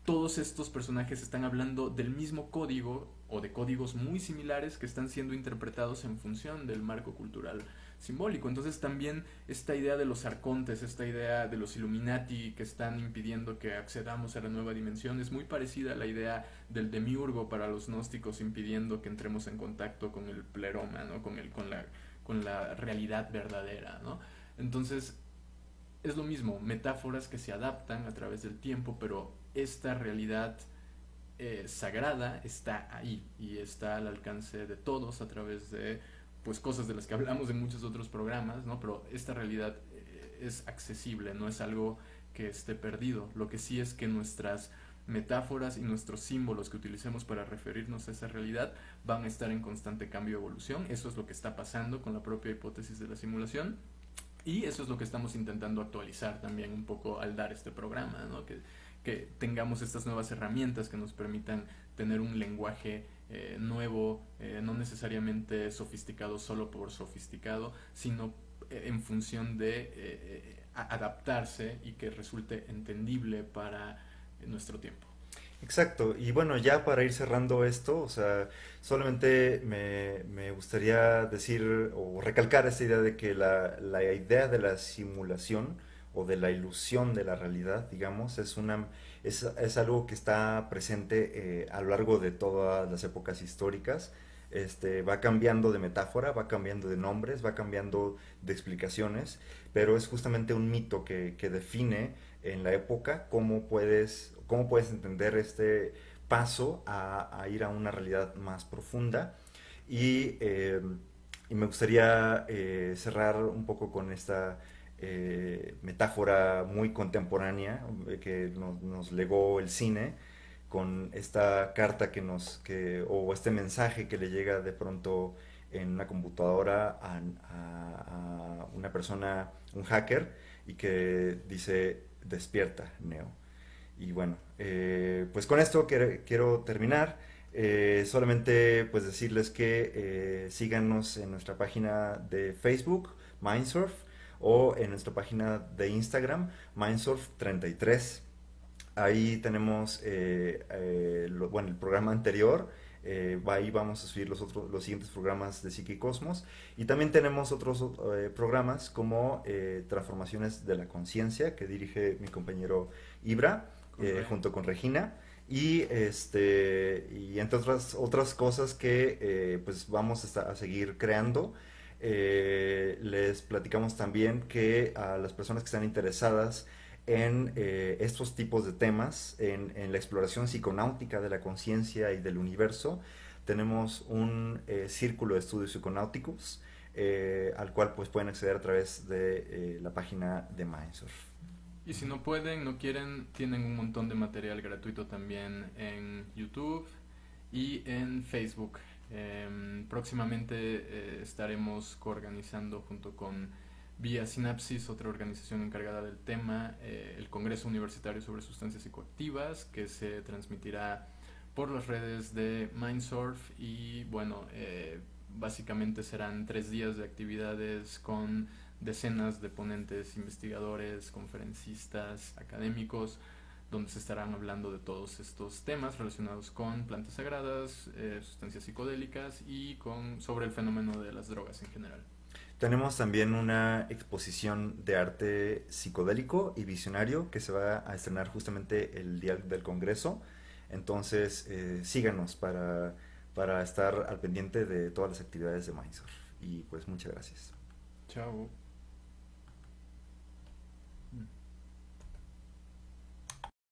todos estos personajes están hablando del mismo código o de códigos muy similares que están siendo interpretados en función del marco cultural simbólico. Entonces también esta idea de los arcontes, esta idea de los Illuminati que están impidiendo que accedamos a la nueva dimensión es muy parecida a la idea del demiurgo para los gnósticos impidiendo que entremos en contacto con el pleroma, ¿no? Con la realidad verdadera, ¿no? Entonces es lo mismo, metáforas que se adaptan a través del tiempo, pero esta realidad sagrada está ahí y está al alcance de todos a través de pues cosas de las que hablamos en muchos otros programas, ¿no? Pero esta realidad es accesible, no es algo que esté perdido. Lo que sí es que nuestras metáforas y nuestros símbolos que utilicemos para referirnos a esa realidad van a estar en constante cambio y evolución. Eso es lo que está pasando con la propia hipótesis de la simulación. Y eso es lo que estamos intentando actualizar también un poco al dar este programa, ¿no? Que tengamos estas nuevas herramientas que nos permitan tener un lenguaje nuevo, no necesariamente sofisticado solo por sofisticado, sino en función de adaptarse y que resulte entendible para nuestro tiempo. Exacto, y bueno, ya para ir cerrando esto, o sea, solamente me gustaría decir o recalcar esta idea de que la idea de la simulación o de la ilusión de la realidad, digamos, es algo que está presente a lo largo de todas las épocas históricas. Va cambiando de metáfora, va cambiando de nombres, va cambiando de explicaciones, pero es justamente un mito que define en la época cómo puedes entender este paso a ir a una realidad más profunda. Y, eh, y me gustaría cerrar un poco con esta metáfora muy contemporánea que nos legó el cine, con esta carta o este mensaje que le llega de pronto en una computadora a una persona, un hacker, y que dice: despierta, Neo. Y bueno, pues con esto quiero terminar. Solamente pues decirles que síganos en nuestra página de Facebook, Mindsurf, o en nuestra página de Instagram, Mindsurf33. Ahí tenemos bueno, el programa anterior. Ahí vamos a subir los siguientes programas de Psique y Cosmos. Y también tenemos otros programas como Transformaciones de la Conciencia, que dirige mi compañero Ibra, junto con Regina. Y entre otras cosas que pues vamos a seguir creando. Les platicamos también que a las personas que están interesadas en estos tipos de temas, en la exploración psiconáutica de la conciencia y del universo, tenemos un círculo de estudios psiconáuticos al cual pues pueden acceder a través de la página de Mindsurf. Y si no pueden, no quieren, tienen un montón de material gratuito también en YouTube y en Facebook. Próximamente estaremos coorganizando junto con Vía Sinapsis, otra organización encargada del tema, el Congreso Universitario sobre Sustancias Psicoactivas, que se transmitirá por las redes de Mindsurf. Y bueno, básicamente serán 3 días de actividades con decenas de ponentes, investigadores, conferencistas, académicos, donde se estarán hablando de todos estos temas relacionados con plantas sagradas, sustancias psicodélicas y sobre el fenómeno de las drogas en general. Tenemos también una exposición de arte psicodélico y visionario que se va a estrenar justamente el día del Congreso. Entonces, síganos para estar al pendiente de todas las actividades de Mindsurf. Y pues muchas gracias. Chao.